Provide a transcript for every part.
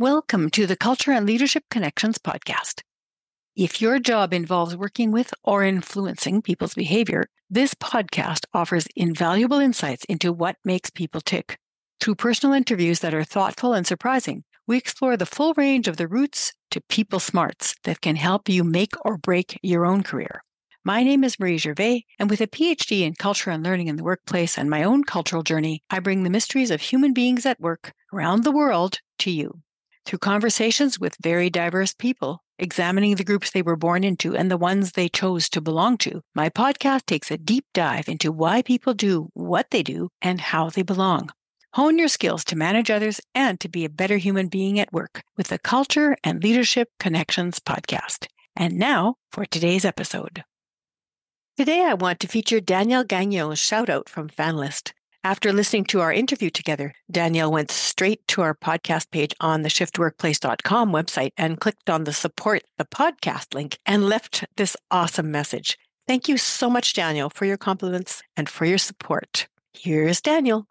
Welcome to the Culture and Leadership Connections podcast. If your job involves working with or influencing people's behavior, this podcast offers invaluable insights into what makes people tick. Through personal interviews that are thoughtful and surprising, we explore the full range of the roots to people smarts that can help you make or break your own career. My name is Marie Gervais, and with a PhD in culture and learning in the workplace and my own cultural journey, I bring the mysteries of human beings at work around the world to you. Through conversations with very diverse people, examining the groups they were born into and the ones they chose to belong to, my podcast takes a deep dive into why people do what they do and how they belong. Hone your skills to manage others and to be a better human being at work with the Culture and Leadership Connections podcast. And now for today's episode. Today I want to feature Danielle Gagnon's shout out from FanList. After listening to our interview together, Danielle went straight to our podcast page on the shiftworkplace.com website and clicked on the support the podcast link and left this awesome message. Thank you so much, Danielle, for your compliments and for your support. Here's Danielle.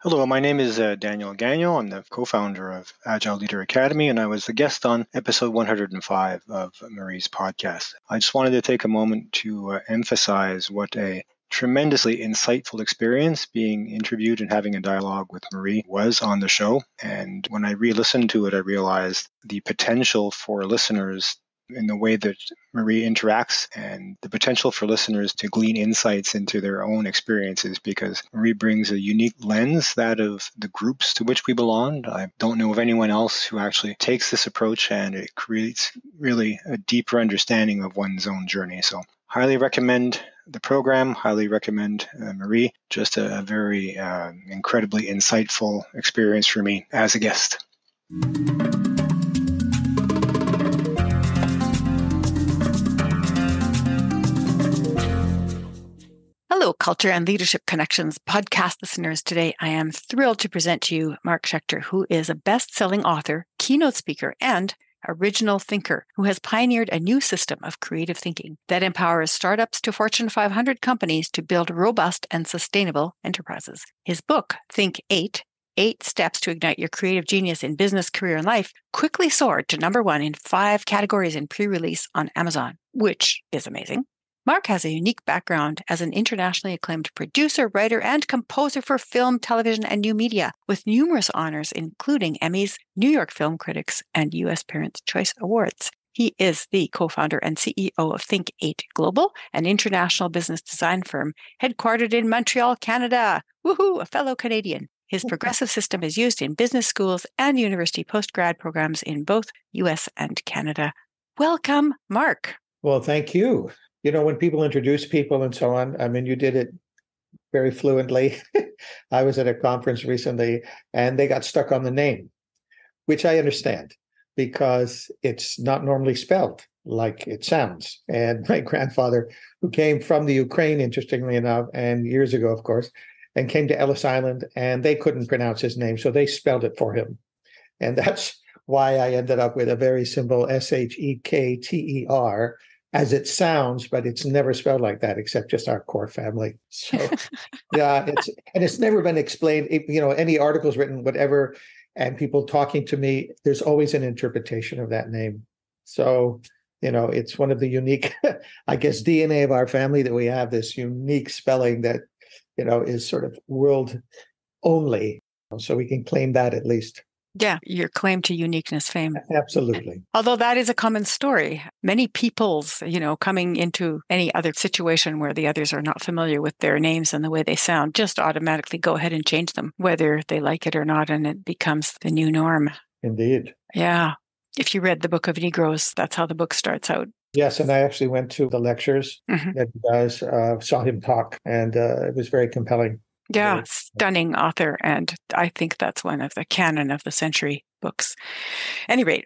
Hello, my name is Danielle Gagnon. I'm the co-founder of Agile Leader Academy, and I was the guest on episode 105 of Marie's podcast. I just wanted to take a moment to emphasize what a tremendously insightful experience being interviewed and having a dialogue with Marie was on the show. And when I re-listened to it, I realized the potential for listeners in the way that Marie interacts and the potential for listeners to glean insights into their own experiences, because Marie brings a unique lens, that of the groups to which we belong. I don't know of anyone else who actually takes this approach, and it creates really a deeper understanding of one's own journey. So highly recommend the program, highly recommend Marie. Just a very incredibly insightful experience for me as a guest. Hello, Culture and Leadership Connections podcast listeners. Today, I am thrilled to present to you Mark Shekter, who is a best-selling author, keynote speaker, and original thinker who has pioneered a new system of creative thinking that empowers startups to Fortune 500 companies to build robust and sustainable enterprises. His book, Think8, 8 Steps to Ignite Your Creative Genius in Business, Career, and Life, quickly soared to number 1 in 5 categories in pre-release on Amazon, which is amazing. Mark has a unique background as an internationally acclaimed producer, writer, and composer for film, television, and new media, with numerous honors, including Emmys, New York Film Critics, and U.S. Parents' Choice Awards. He is the co-founder and CEO of Think8 Global, an international business design firm headquartered in Montreal, Canada. Woohoo, a fellow Canadian. His progressive system is used in business schools and university postgrad programs in both U.S. and Canada. Welcome, Mark. Well, thank you. You know, when people introduce people and so on, I mean, you did it very fluently. I was at a conference recently and they got stuck on the name, which I understand because it's not normally spelled like it sounds. And my grandfather, who came from the Ukraine, interestingly enough, and years ago, of course, and came to Ellis Island, and they couldn't pronounce his name, so they spelled it for him. And that's why I ended up with a very simple Shekter, as it sounds, but it's never spelled like that, except just our core family. So, yeah, it's never been explained. You know, any articles written, whatever, and people talking to me, there's always an interpretation of that name. So, you know, it's one of the unique, I guess, DNA of our family that we have this unique spelling that, you know, is sort of world only. So we can claim that at least. Yeah, your claim to uniqueness fame. Absolutely. Although that is a common story. Many people's, coming into any other situation where the others are not familiar with their names and the way they sound, just automatically go ahead and change them, whether they like it or not, and it becomes the new norm. Indeed. Yeah. If you read the Book of Negroes, that's how the book starts out. Yes, and I actually went to the lectures that he does, saw him talk, and it was very compelling. Yeah, stunning author. And I think that's one of the canon of the century books. At any rate,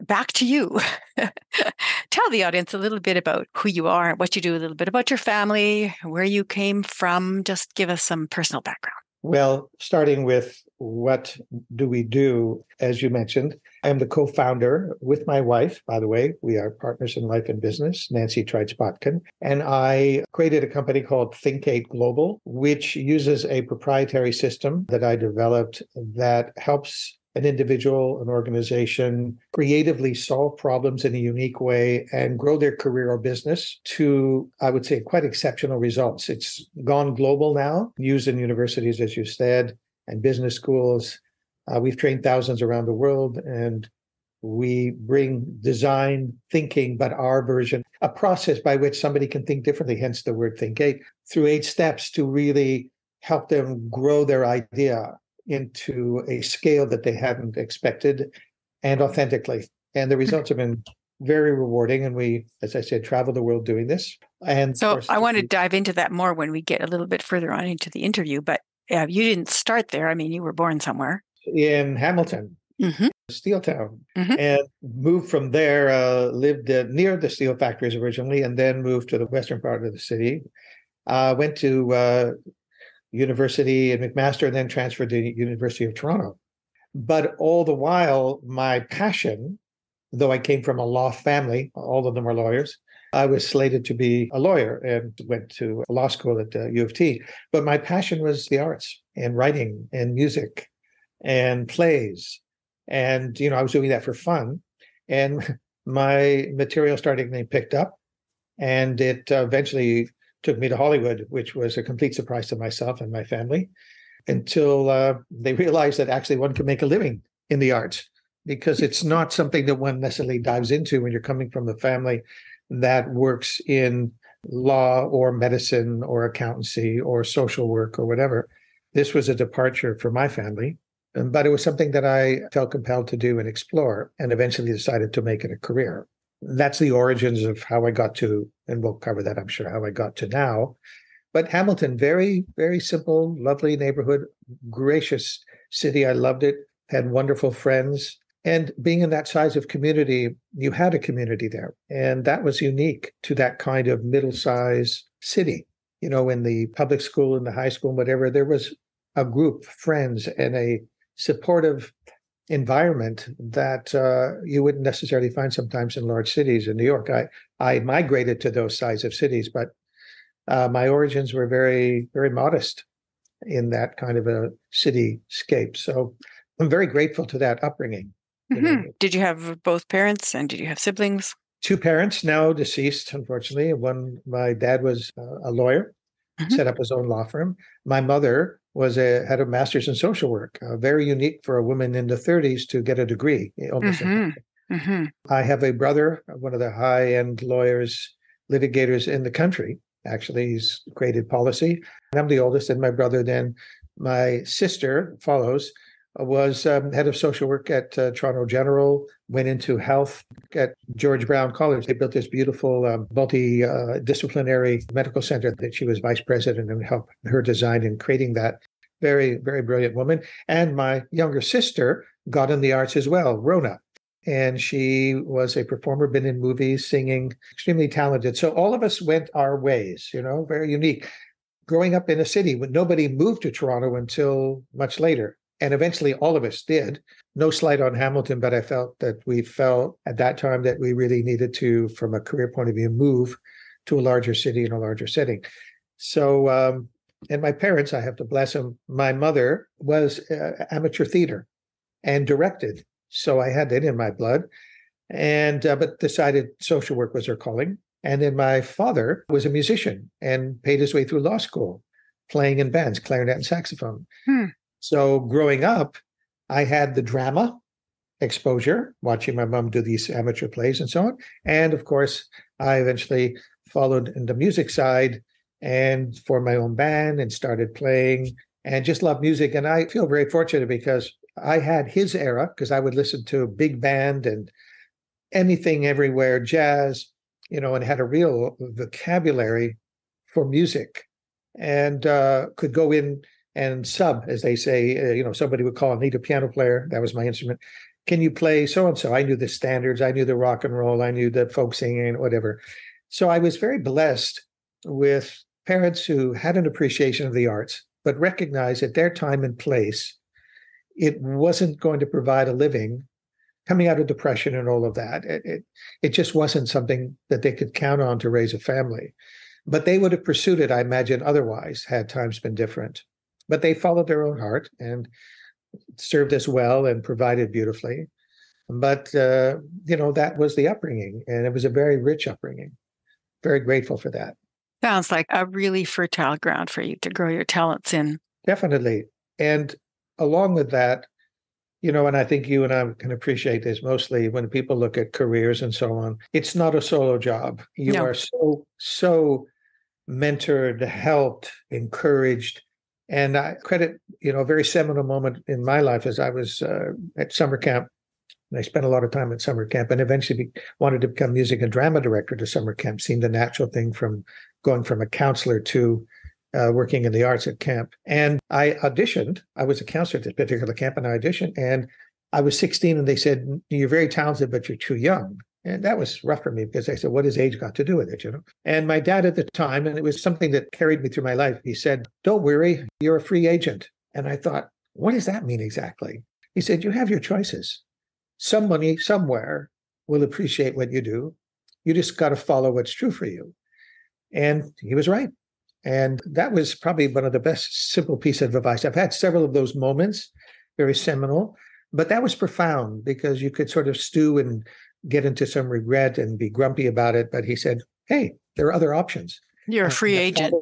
back to you. Tell the audience a little bit about who you are, what you do, a little bit about your family, where you came from. Just give us some personal background. Well, starting with what do we do, as you mentioned, I'm the co-founder with my wife, by the way. We are partners in life and business, Nancy Treitz-Botkin. And I created a company called Think8 Global, which uses a proprietary system that I developed that helps an individual, an organization creatively solve problems in a unique way and grow their career or business to, I would say, quite exceptional results. It's gone global now, used in universities, as you said, and business schools. We've trained thousands around the world, and we bring design thinking, but our version, a process by which somebody can think differently, hence the word Think8, through 8 steps to really help them grow their idea into a scale that they hadn't expected and authentically. And the results have been very rewarding. And we, as I said, travel the world doing this. And so I want to dive into that more when we get a little bit further on into the interview, but you didn't start there. I mean, you were born somewhere. In Hamilton, steel town, and moved from there, lived near the steel factories originally, and then moved to the western part of the city. Went to university in McMaster and then transferred to the University of Toronto. But all the while, my passion, though I came from a law family, all of them were lawyers, I was slated to be a lawyer and went to law school at U of T. But my passion was the arts and writing and music and plays. And, I was doing that for fun. And my material started getting picked up. And it eventually took me to Hollywood, which was a complete surprise to myself and my family, until they realized that actually one could make a living in the arts, because it's not something that one necessarily dives into when you're coming from a family that works in law or medicine or accountancy or social work or whatever. This was a departure for my family, but it was something that I felt compelled to do and explore, and eventually decided to make it a career. That's the origins of how I got to, and we'll cover that, I'm sure, how I got to now. But Hamilton, very, very simple, lovely neighborhood, gracious city. I loved it, had wonderful friends. And being in that size of community, you had a community there. And that was unique to that kind of middle-sized city. In the public school, in the high school, whatever, there was a group, friends, and a supportive environment that you wouldn't necessarily find sometimes in large cities in New York. I migrated to those size of cities, but my origins were very, very modest in that kind of a cityscape. So I'm very grateful to that upbringing. Did you have both parents, and did you have siblings? 2 parents, now deceased, unfortunately. My dad was a lawyer, set up his own law firm. My mother had a master's in social work, very unique for a woman in the 30s to get a degree. I have a brother, one of the high-end lawyers, litigators in the country. Actually, he's created policy. I'm the oldest, and my brother then, my sister follows, was head of social work at Toronto General, went into health at George Brown College. They built this beautiful multidisciplinary medical center that she was vice president, and helped her design in creating that. Very, very brilliant woman. And my younger sister got in the arts as well, Rona. And she was a performer, been in movies, singing, extremely talented. So all of us went our ways, very unique. Growing up in a city, when nobody moved to Toronto until much later. And eventually all of us did. No slight on Hamilton, but I felt at that time that we really needed to, from a career point of view, move to a larger city and a larger setting. So, and my parents, I have to bless them, my mother was amateur theater and directed. So I had that in my blood, and but decided social work was her calling. And then my father was a musician and paid his way through law school, playing in bands, clarinet and saxophone. So growing up, I had the drama exposure, watching my mom do these amateur plays and so on. And of course, I eventually followed in the music side and formed my own band and started playing and just loved music. And I feel very fortunate because I had his era, because I would listen to big band and anything everywhere, jazz, and had a real vocabulary for music, and could go in and sub, as they say. Somebody would call, I need a piano player. That was my instrument. Can you play so-and-so? I knew the standards. I knew the rock and roll. I knew the folk singing, whatever. So I was very blessed with parents who had an appreciation of the arts, but recognized at their time and place, it wasn't going to provide a living. Coming out of depression and all of that, it just wasn't something that they could count on to raise a family. But they would have pursued it, I imagine, otherwise, had times been different. But they followed their own heart, and served us well and provided beautifully. But, that was the upbringing, and it was a very rich upbringing. Very grateful for that. Sounds like a really fertile ground for you to grow your talents in. Definitely. And along with that, and I think you and I can appreciate this mostly when people look at careers and so on, it's not a solo job. You are so mentored, helped, encouraged. And I credit, a very seminal moment in my life as I was at summer camp. And I spent a lot of time at summer camp and eventually wanted to become music and drama director to summer camp. Seemed a natural thing from going from a counselor to working in the arts at camp. And I auditioned. I was a counselor at this particular camp, and I auditioned. And I was 16, and they said, "You're very talented, but you're too young." And that was rough for me because I said, what has age got to do with it, And my dad at the time, and it was something that carried me through my life, he said, "Don't worry, you're a free agent." And I thought, what does that mean exactly? He said, "You have your choices. Somebody somewhere will appreciate what you do. You just got to follow what's true for you." And he was right. And that was probably one of the best simple piece of advice. I've had several of those moments, very seminal, but that was profound because you could sort of stew and get into some regret and be grumpy about it. But he said, "Hey, there are other options. You're a free agent."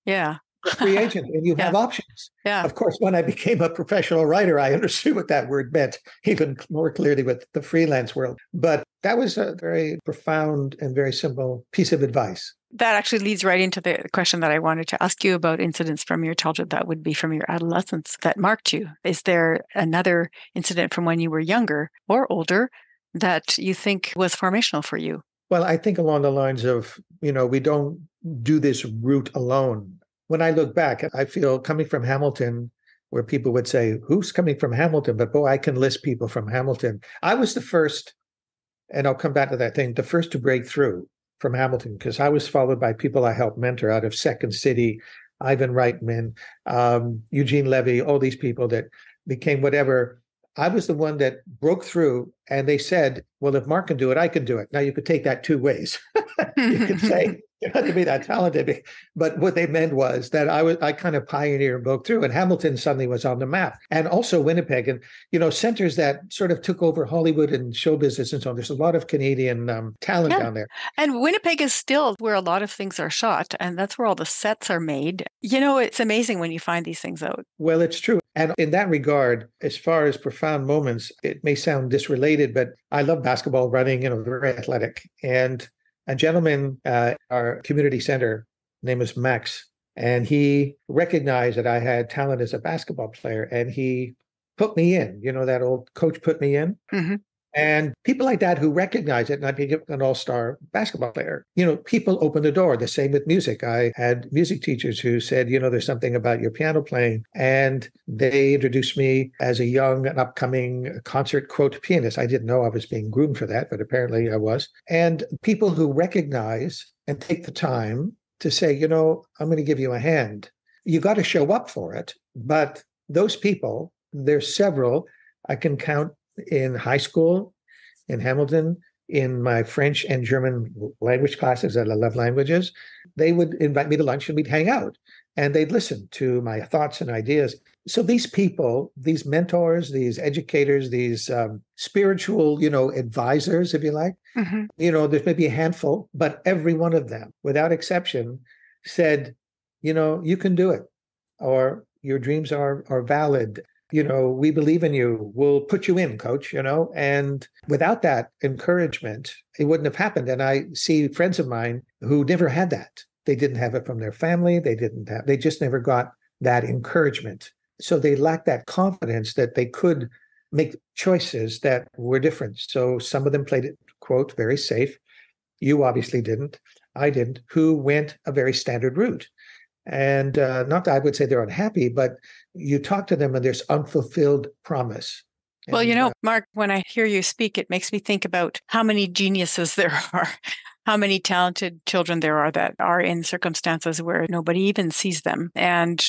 Yeah. A free agent, and you have options. Yeah. Of course, when I became a professional writer, I understood what that word meant even more clearly with the freelance world. But that was a very profound and very simple piece of advice. That actually leads right into the question that I wanted to ask you about incidents from your childhood that would be from your adolescence that marked you. Is there another incident from when you were younger or older that you think was formational for you? Well, I think along the lines of, we don't do this route alone. When I look back, I feel coming from Hamilton, where people would say, "Who's coming from Hamilton?" But boy, I can list people from Hamilton. I was the first, and I'll come back to that thing, the first to break through from Hamilton, because I was followed by people I helped mentor out of Second City, Ivan Reitman, Eugene Levy, all these people that became whatever. I was the one that broke through, and they said, "Well, if Mark can do it, I can do it." Now, you could take that two ways. You could say, you don't have to be that talented. But what they meant was that I kind of pioneered and broke through, and Hamilton suddenly was on the map. And also Winnipeg, and, centers that sort of took over Hollywood and show business and so on. There's a lot of Canadian talent down there. And Winnipeg is still where a lot of things are shot, and that's where all the sets are made. It's amazing when you find these things out. Well, it's true. And in that regard, as far as profound moments, it may sound disrelated, but I love basketball, running, very athletic. And a gentleman at our community center, name is Max, and he recognized that I had talent as a basketball player, and he put me in. That old coach put me in. Mm-hmm. And people like that who recognize it, and I became an all-star basketball player. People open the door. The same with music. I had music teachers who said, there's something about your piano playing. And they introduced me as a young and upcoming concert quote pianist. I didn't know I was being groomed for that, but apparently I was. And people who recognize and take the time to say, I'm going to give you a hand. You got to show up for it. But those people, there's several, I can count in high school, in Hamilton, in my French and German language classes, I love languages, they would invite me to lunch and we'd hang out and they'd listen to my thoughts and ideas. So these people, these mentors, these educators, these spiritual, advisors, if you like, mm-hmm. There's maybe a handful, but every one of them, without exception, said, you can do it, or your dreams are valid. We believe in you. We'll put you in, coach, and without that encouragement, it wouldn't have happened. And I see friends of mine who never had that. They didn't have it from their family. They just never got that encouragement. So they lacked that confidence that they could make choices that were different. So some of them played it, quote, very safe. You obviously didn't. I didn't, who went a very standard route. And not that I would say they're unhappy, but you talk to them and there's unfulfilled promise. Well, Mark, when I hear you speak, it makes me think about how many geniuses there are, how many talented children there are that are in circumstances where nobody even sees them. And,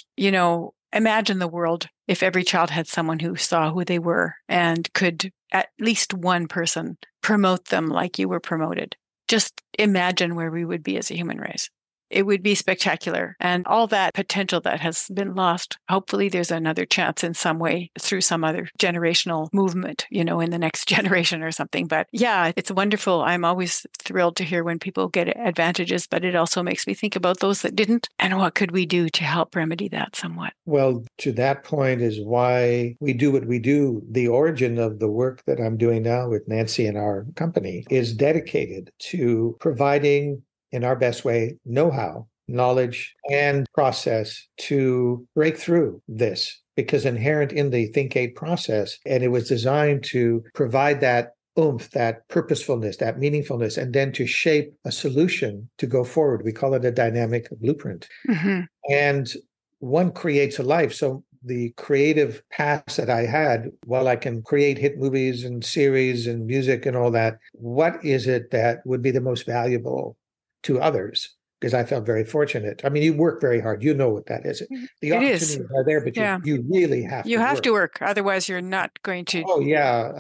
imagine the world if every child had someone who saw who they were and could at least one person promote them like you were promoted. Just imagine where we would be as a human race. it would be spectacular. And all that potential that has been lost, hopefully there's another chance in some way through some other generational movement, in the next generation or something. But yeah, it's wonderful. I'm always thrilled to hear when people get advantages, but it also makes me think about those that didn't and what could we do to help remedy that somewhat. Well, to that point is why we do what we do. The origin of the work that I'm doing now with Nancy and our company is dedicated to providing, in our best way, know-how, knowledge, and process to break through this. Because inherent in the Think8 process, and it was designed to provide that oomph, that purposefulness, that meaningfulness, and then to shape a solution to go forward. We call it a dynamic blueprint. Mm-hmm. And one creates a life. So the creative paths that I had, while I can create hit movies and series and music and all that, what is it that would be the most valuable to others? Because I felt very fortunate. I mean, you work very hard. You know what that is. The opportunities are there, but you really have to work. to work. Otherwise, you're not going to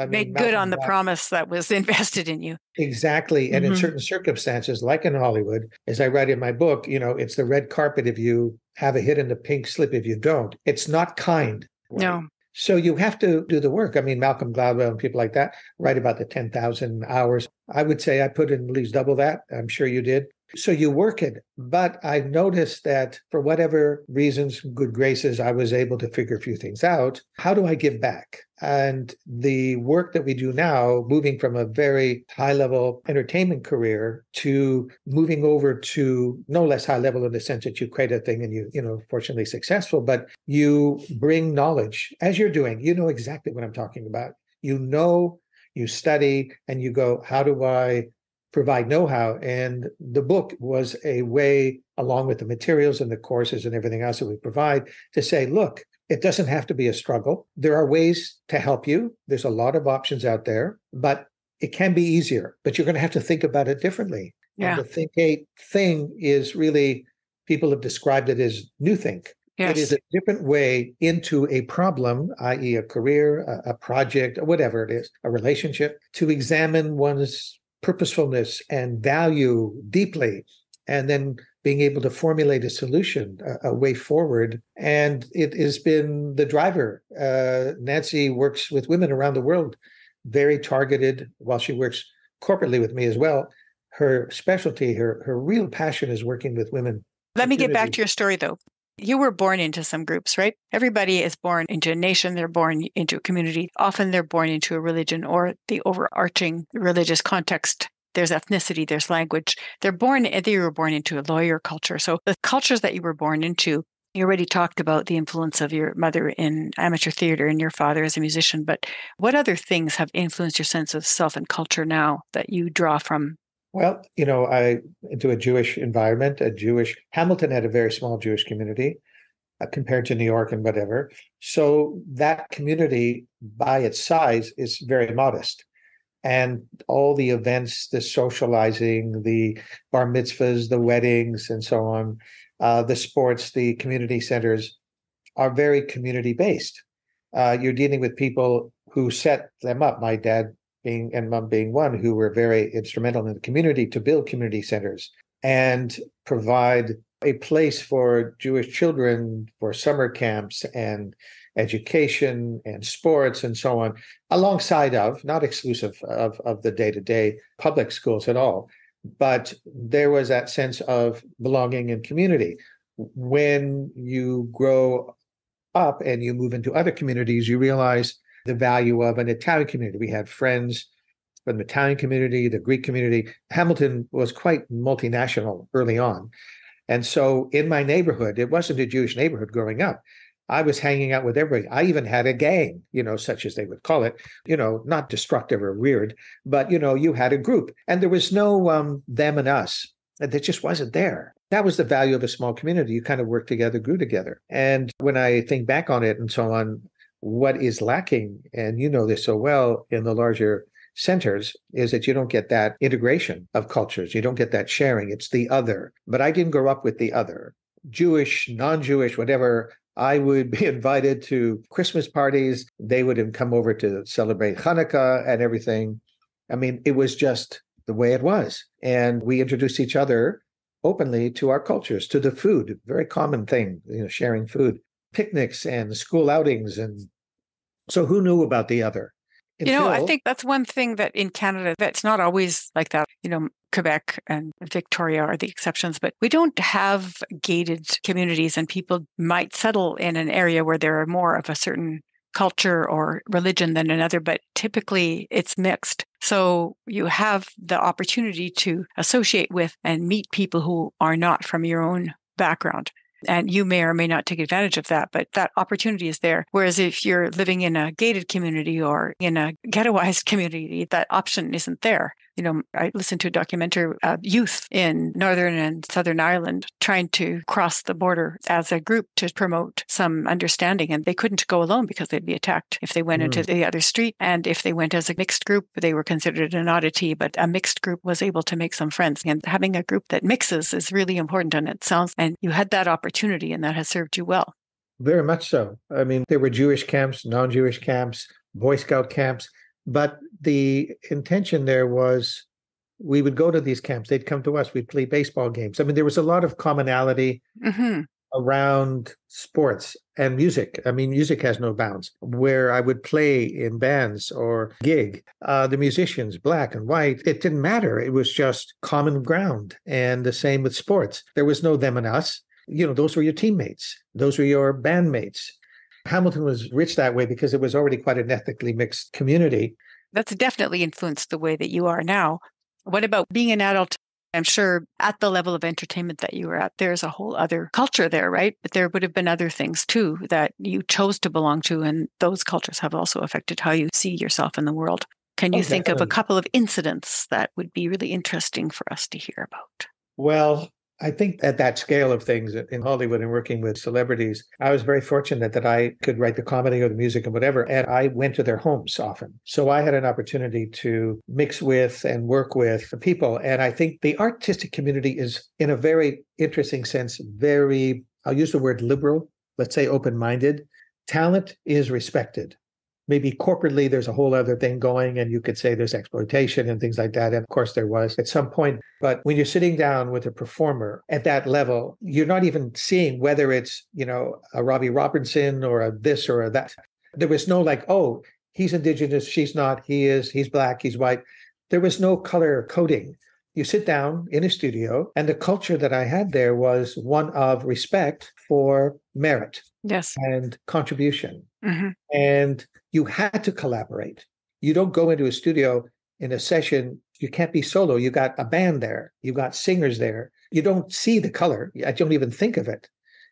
make good on the promise that was invested in you. Exactly. And in certain circumstances, like in Hollywood, as I write in my book, it's the red carpet if you have a hit and the pink slip if you don't. It's not kind. Right? No. So you have to do the work. I mean, Malcolm Gladwell and people like that write about the 10,000 hours. I would say I put in at least double that. I'm sure you did. So you work it. But I've noticed that for whatever reasons, good graces, I was able to figure a few things out. How do I give back? And the work that we do now, moving from a very high-level entertainment career to moving over to no less high level in the sense that you create a thing and fortunately successful, but you bring knowledge as you're doing. You know exactly what I'm talking about. You study, and you go, how do I provide know-how? And the book was a way, along with the materials and the courses and everything else that we provide, to say, look, it doesn't have to be a struggle. There are ways to help you. There's a lot of options out there, but it can be easier. But you're going to have to think about it differently. Yeah. And the Think8 thing is really, people have described it as new think. Yes. It is a different way into a problem, i.e. a career, a project, or whatever it is, a relationship, to examine one's purposefulness and value deeply, and then being able to formulate a solution, a way forward. And it has been the driver. Nancy works with women around the world, very targeted, while she works corporately with me as well. Her specialty, her real passion is working with women. Let me get back to your story, though. You were born into some groups, right? Everybody is born into a nation. They're born into a community. Often they're born into a religion or the overarching religious context. There's ethnicity, there's language. You were born into a lawyer culture. So the cultures that you were born into, you already talked about the influence of your mother in amateur theater and your father as a musician. But what other things have influenced your sense of self and culture now that you draw from? Well, I into a Jewish environment, Hamilton had a very small Jewish community compared to New York and whatever. So that community by its size is very modest. And all the events, the socializing, the bar mitzvahs, the weddings, and so on, the sports, the community centers are very community-based. You're dealing with people who set them up. My dad and mom being one, who were very instrumental in the community to build community centers and provide a place for Jewish children for summer camps and education and sports and so on, alongside of, not exclusive of the day-to-day public schools at all. But there was that sense of belonging and community. When you grow up and you move into other communities, you realize the value of an Italian community. We had friends from the Italian community, the Greek community. Hamilton was quite multinational early on. And so in my neighborhood, it wasn't a Jewish neighborhood growing up. I was hanging out with everybody. I even had a gang, such as they would call it, not destructive or weird, but, you had a group. And there was no them and us. That just wasn't there. That was the value of a small community. You kind of worked together, grew together. And when I think back on it and so on, what is lacking, and you know this so well in the larger centers, is that you don't get that integration of cultures. You don't get that sharing. It's the other. But I didn't grow up with the other. Jewish, non-Jewish, whatever. I would be invited to Christmas parties. They would come over to celebrate Hanukkah and everything. I mean, it was just the way it was. And we introduced each other openly to our cultures, to the food, very common thing, sharing food, picnics and school outings. And so who knew about the other? I think that's one thing that in Canada, that's not always like that. Quebec and Victoria are the exceptions, but we don't have gated communities, and people might settle in an area where there are more of a certain culture or religion than another, but typically it's mixed. So you have the opportunity to associate with and meet people who are not from your own background. And you may or may not take advantage of that, but that opportunity is there. Whereas if you're living in a gated community or in a ghettoized community, that option isn't there. I listened to a documentary of youth in Northern and Southern Ireland trying to cross the border as a group to promote some understanding. And they couldn't go alone because they'd be attacked if they went into the other street. And if they went as a mixed group, they were considered an oddity, but a mixed group was able to make some friends. And having a group that mixes is really important. And you had that opportunity, and that has served you well. Very much so. I mean, there were Jewish camps, non-Jewish camps, Boy Scout camps. But the intention there was we would go to these camps. They'd come to us. We'd play baseball games. I mean, there was a lot of commonality around sports and music. I mean, music has no bounds. Where I would play in bands or gig, the musicians, black and white, it didn't matter. It was just common ground. And the same with sports. There was no them and us. Those were your teammates. Those were your bandmates. Hamilton was rich that way because it was already quite an ethnically mixed community. That's definitely influenced the way that you are now. What about being an adult? I'm sure at the level of entertainment that you were at, there's a whole other culture there, right? But there would have been other things too that you chose to belong to. And those cultures have also affected how you see yourself in the world. Can you think of a couple of incidents that would be really interesting for us to hear about? Well, I think at that scale of things in Hollywood and working with celebrities, I was very fortunate that I could write the comedy or the music and whatever, and I went to their homes often. So I had an opportunity to mix with and work with people. And I think the artistic community is, in a very interesting sense, I'll use the word liberal, let's say open-minded. Talent is respected. Maybe corporately, there's a whole other thing going, and you could say there's exploitation and things like that. And of course, there was at some point. But when you're sitting down with a performer at that level, you're not even seeing whether it's, a Robbie Robertson or a this or a that. There was no like, oh, he's Indigenous, she's not, he's black, he's white. There was no color coding. You sit down in a studio, and the culture that I had there was one of respect for merit and contribution. And you had to collaborate. You don't go into a studio in a session, you can't be solo. You got a band there. You got singers there. You don't see the color. I don't even think of it.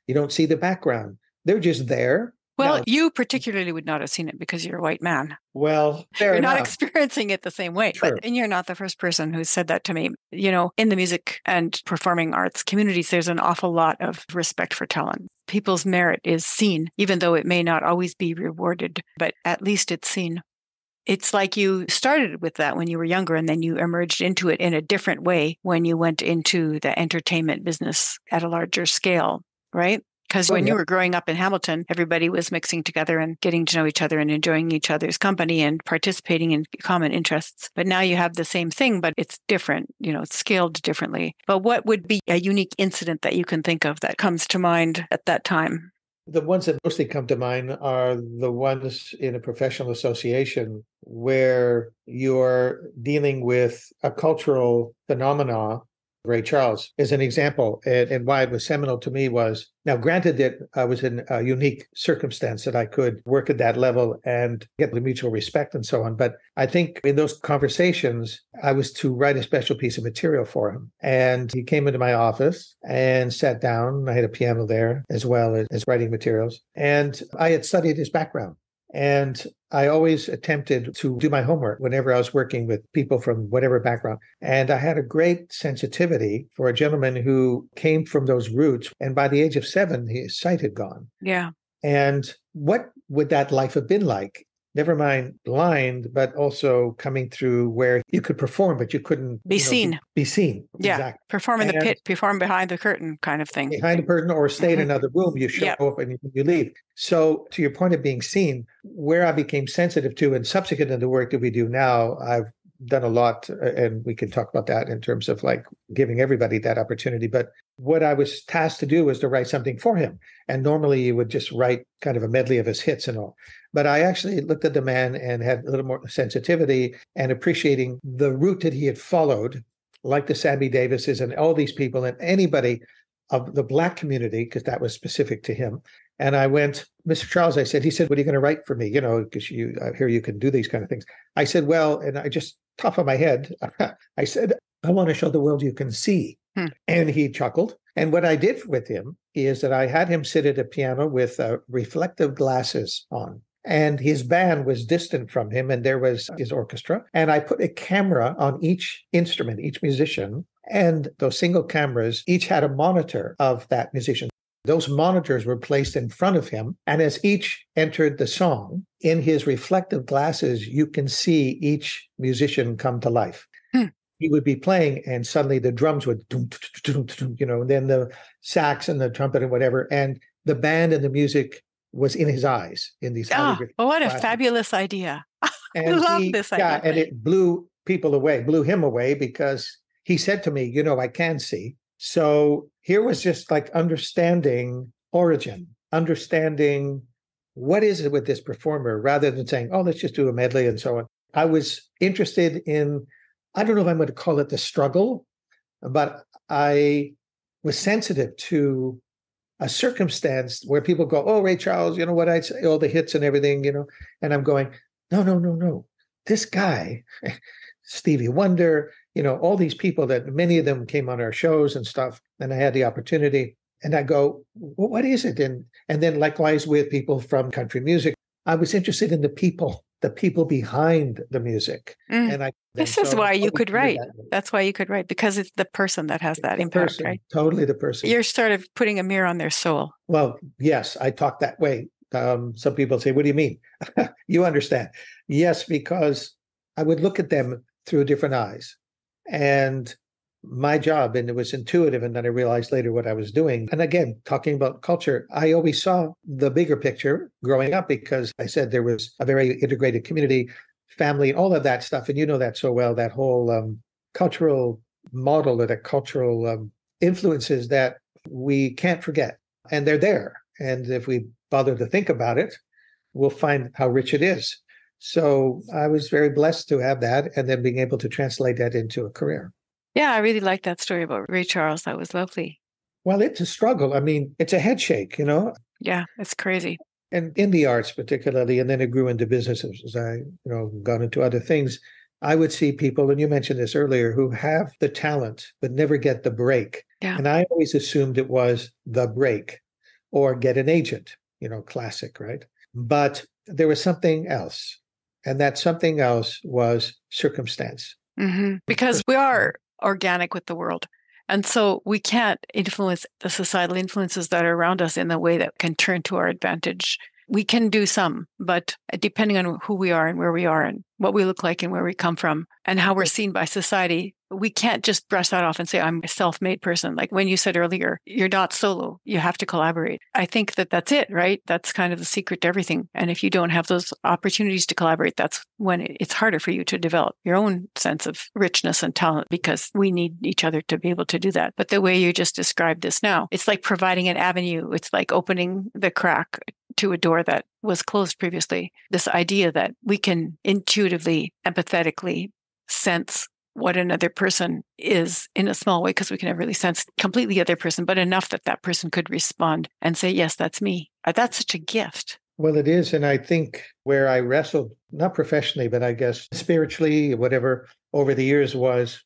You don't see the background. They're just there. Well, now, you particularly would not have seen it because you're a white man. Well, you're not experiencing it the same way. True. And you're not the first person who said that to me. In the music and performing arts communities, there's an awful lot of respect for talent. People's merit is seen, even though it may not always be rewarded, but at least it's seen. It's like you started with that when you were younger, and then you emerged into it in a different way when you went into the entertainment business at a larger scale, right? Because when you were growing up in Hamilton, everybody was mixing together and getting to know each other and enjoying each other's company and participating in common interests. But now you have the same thing, but it's different, it's scaled differently. But what would be a unique incident that you can think of that comes to mind at that time? The ones that mostly come to mind are the ones in a professional association where you're dealing with a cultural phenomena. Ray Charles is an example. And why it was seminal to me was, now granted that I was in a unique circumstance that I could work at that level and get the mutual respect and so on. But I think in those conversations, I was to write a special piece of material for him. And he came into my office and sat down. I had a piano there as well as writing materials. And I had studied his background. And I always attempted to do my homework whenever I was working with people from whatever background. And I had a great sensitivity for a gentleman who came from those roots. And by the age of 7, his sight had gone. Yeah. And what would that life have been like? Never mind blind, but also coming through where you could perform, but you couldn't be seen. Be seen. Yeah. Exactly. Perform in the pit, perform behind the curtain kind of thing. Behind the curtain or stay in another room, you show up and you leave. So to your point of being seen, where I became sensitive to, and subsequent to the work that we do now, I've done a lot, and we can talk about that in terms of like giving everybody that opportunity. But what I was tasked to do was to write something for him. And normally you would just write kind of a medley of his hits and all. But I actually looked at the man and had a little more sensitivity and appreciating the route that he had followed, like the Sammy Davises and all these people and anybody of the Black community, because that was specific to him. And I went, Mr. Charles, I said, he said, what are you going to write for me? You know, because I hear you can do these kind of things. I said, well, and I just, top of my head, I said, I want to show the world you can see. And he chuckled. And what I did with him is that I had him sit at a piano with reflective glasses on. And his band was distant from him, and there was his orchestra. And I put a camera on each instrument, each musician. And those single cameras each had a monitor of that musician. Those monitors were placed in front of him. And as each entered the song, in his reflective glasses, you can see each musician come to life. He would be playing, and suddenly the drums would, you know, and then the sax and the trumpet and whatever. And the band and the music was in his eyes in these. What a fabulous idea. And I love this idea. Yeah, and it blew people away, blew him away, because he said to me, you know, I can see. So here was just like understanding origin, understanding what is it with this performer, rather than saying, oh, let's just do a medley and so on. I was interested in, I don't know if I'm going to call it the struggle, but I was sensitive to a circumstance where people go, oh, Ray Charles, you know what I'd say, all the hits and everything, you know, and I'm going, no. This guy, Stevie Wonder, you know, all these people that many of them came on our shows and stuff. And I had the opportunity, and I go, well, what is it? And then likewise with people from country music, I was interested in the people behind the music. And this is why you could write. That's why you could write, because it's the person that has that impact, person, right? Totally the person. You're sort of putting a mirror on their soul. Well, yes, I talk that way. Some people say, what do you mean? You understand. Yes, because I would look at them through different eyes. And my job, and it was intuitive, and then I realized later what I was doing. And again, talking about culture, I always saw the bigger picture growing up, because I said there was a very integrated community, family, and all of that stuff. And you know that so well, that whole cultural model, or the cultural influences that we can't forget. And they're there. And if we bother to think about it, we'll find how rich it is. So I was very blessed to have that, and then being able to translate that into a career. Yeah, I really like that story about Ray Charles. That was lovely. Well, it's a struggle. I mean, it's a head shake, you know? Yeah, it's crazy. And in the arts particularly, and then it grew into businesses as I, got into other things. I would see people, and you mentioned this earlier, who have the talent but never get the break. Yeah. And I always assumed it was the break or get an agent, classic, right? But there was something else. And that something else was circumstance. Mm-hmm. Because we are organic with the world. And so we can't influence the societal influences that are around us in a way that can turn to our advantage. We can do some, but depending on who we are and where we are and what we look like and where we come from and how we're seen by society, we can't just brush that off and say, I'm a self-made person. Like when you said earlier, you're not solo, you have to collaborate. I think that that's it, right? That's kind of the secret to everything. And if you don't have those opportunities to collaborate, that's when it's harder for you to develop your own sense of richness and talent, because we need each other to be able to do that. But the way you just described this now, it's like providing an avenue. It's like opening the crack to a door that was closed previously. This idea that we can intuitively, empathetically sense what another person is in a small way, because we can never really sense completely the other person, but enough that that person could respond and say, yes, that's me. That's such a gift. Well, it is. And I think where I wrestled, not professionally, but I guess spiritually, whatever, over the years was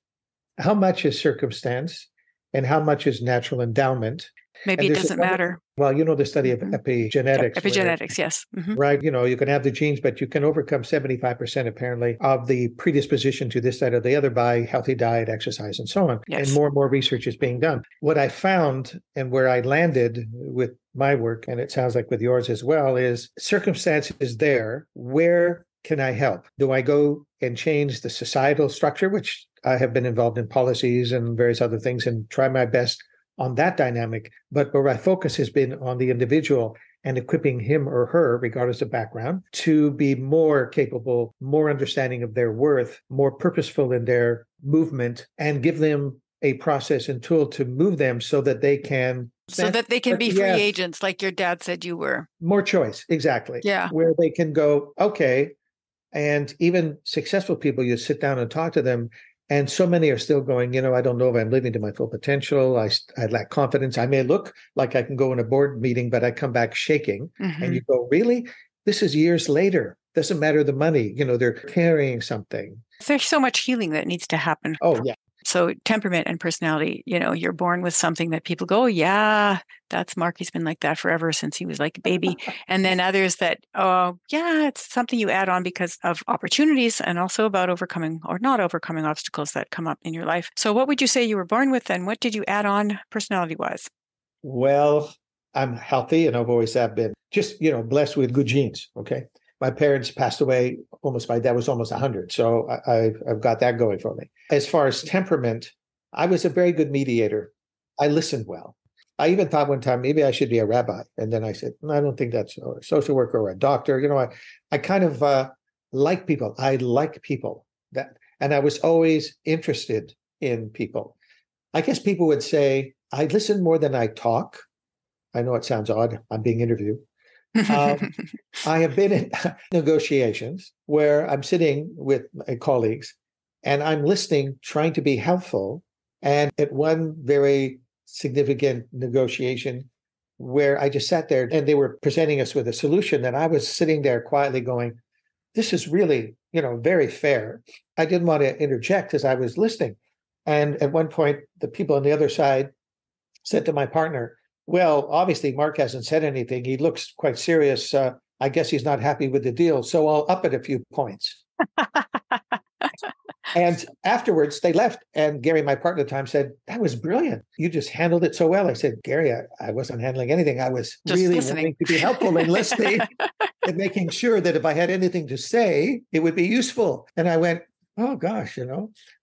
how much is circumstance and how much is natural endowment. Maybe it doesn't matter. Well, the study of epigenetics. Epigenetics, yes. Mm-hmm. Right. You can have the genes, but you can overcome 75% apparently of the predisposition to this, that, or the other by healthy diet, exercise, and so on. Yes. And more research is being done. What I found and where I landed with my work, and it sounds like with yours as well, is circumstance is there. Where can I help? Do I go and change the societal structure, which I have been involved in policies and various other things, and try my best on that dynamic, but where my focus has been on the individual and equipping him or her, regardless of background, to be more capable, more understanding of their worth, more purposeful in their movement, and give them a process and tool to move them so that they can be free agents like your dad said you were. More choice, exactly. Yeah. Where they can go, okay. And even successful people, you sit down and talk to them, and so many are still going, I don't know if I'm living to my full potential. I lack confidence. I may look like I can go in a board meeting, but I come back shaking. Mm-hmm. And you go, really? This is years later. Doesn't matter the money. They're carrying something. There's so much healing that needs to happen. Oh, yeah. So temperament and personality, you're born with something that people go, oh, yeah, that's Mark. He's been like that forever since he was like a baby. And then others that, oh, yeah, it's something you add on because of opportunities and also about overcoming or not overcoming obstacles that come up in your life. So what would you say you were born with, and what did you add on personality-wise? Well, I'm healthy, and I've always have been just, blessed with good genes. Okay. My parents passed away my dad was almost 100. So I've got that going for me. As far as temperament, I was a very good mediator. I listened well. I even thought one time maybe I should be a rabbi. And then I said, no, I don't think that's or a social worker or a doctor. I kind of like people. I like people. And I was always interested in people. I guess people would say, I listen more than I talk. I know it sounds odd. I'm being interviewed. I have been in negotiations where I'm sitting with my colleagues and I'm listening, trying to be helpful. And at one very significant negotiation where I just sat there and they were presenting us with a solution, and I was sitting there quietly going, this is really, very fair. I didn't want to interject as I was listening. And at one point, the people on the other side said to my partner, well, obviously, Mark hasn't said anything. He looks quite serious. I guess he's not happy with the deal. So I'll up it a few points. And afterwards, they left. And Gary, my partner at the time, said, that was brilliant. You just handled it so well. I said, Gary, I wasn't handling anything. I was just really wanting to be helpful and listening and making sure that if I had anything to say, it would be useful. And I went, oh, gosh,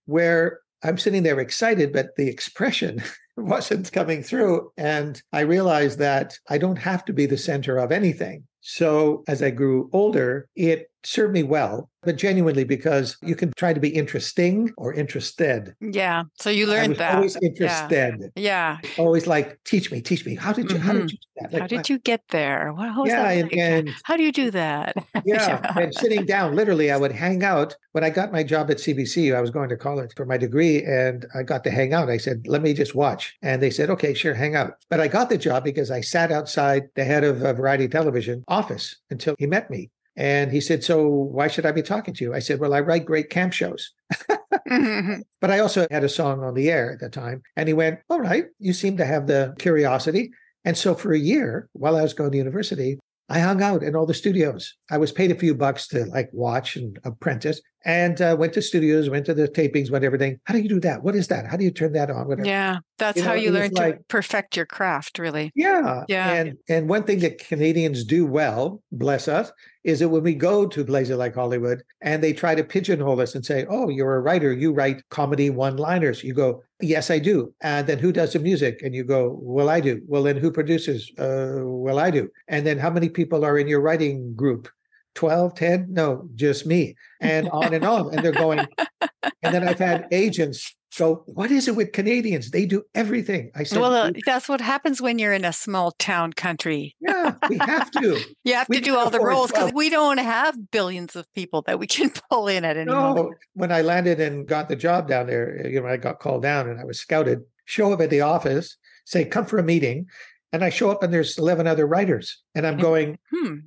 where I'm sitting there excited, but the expression wasn't coming through. And I realized that I don't have to be the center of anything. So as I grew older, it served me well, but genuinely because you can try to be interesting or interested. Yeah. So you learned that. Always interested. Yeah. Always like, teach me. How did you do that? How did you get there? What was that like? And how do you do that? Yeah. And sitting down, literally, I would hang out. When I got my job at CBC, I was going to college for my degree and I got to hang out. I said, let me just watch. And they said, okay, sure, hang out. But I got the job because I sat outside the head of Variety Television office until he met me. And he said, so why should I be talking to you? I said, well, I write great camp shows. But I also had a song on the air at the time. And he went, all right, you seem to have the curiosity. And so for a year, while I was going to university, I hung out in all the studios. I was paid a few bucks to watch and apprentice, and went to studios, went to the tapings, went everything. How do you do that? What is that? How do you turn that on? Whatever. Yeah, that's how you learn to perfect your craft, really. Yeah. And one thing that Canadians do well, bless us, is that when we go to places like Hollywood and they try to pigeonhole us and say, oh, you're a writer, you write comedy one-liners. You go, yes, I do. And then who does the music? And you go, well, I do. Well, then who produces? Well, I do. And then how many people are in your writing group? 12, 10? No, just me. And on and on. And they're going. And then I've had agents go, what is it with Canadians? They do everything. I said, well, that's what happens when you're in a small town country. Yeah, we have to. You have to do all the roles because we don't have billions of people that we can pull in at any moment. When I landed and got the job down there, I got called down and I was scouted, show up at the office, say, come for a meeting. And I show up and there's 11 other writers. And I'm going,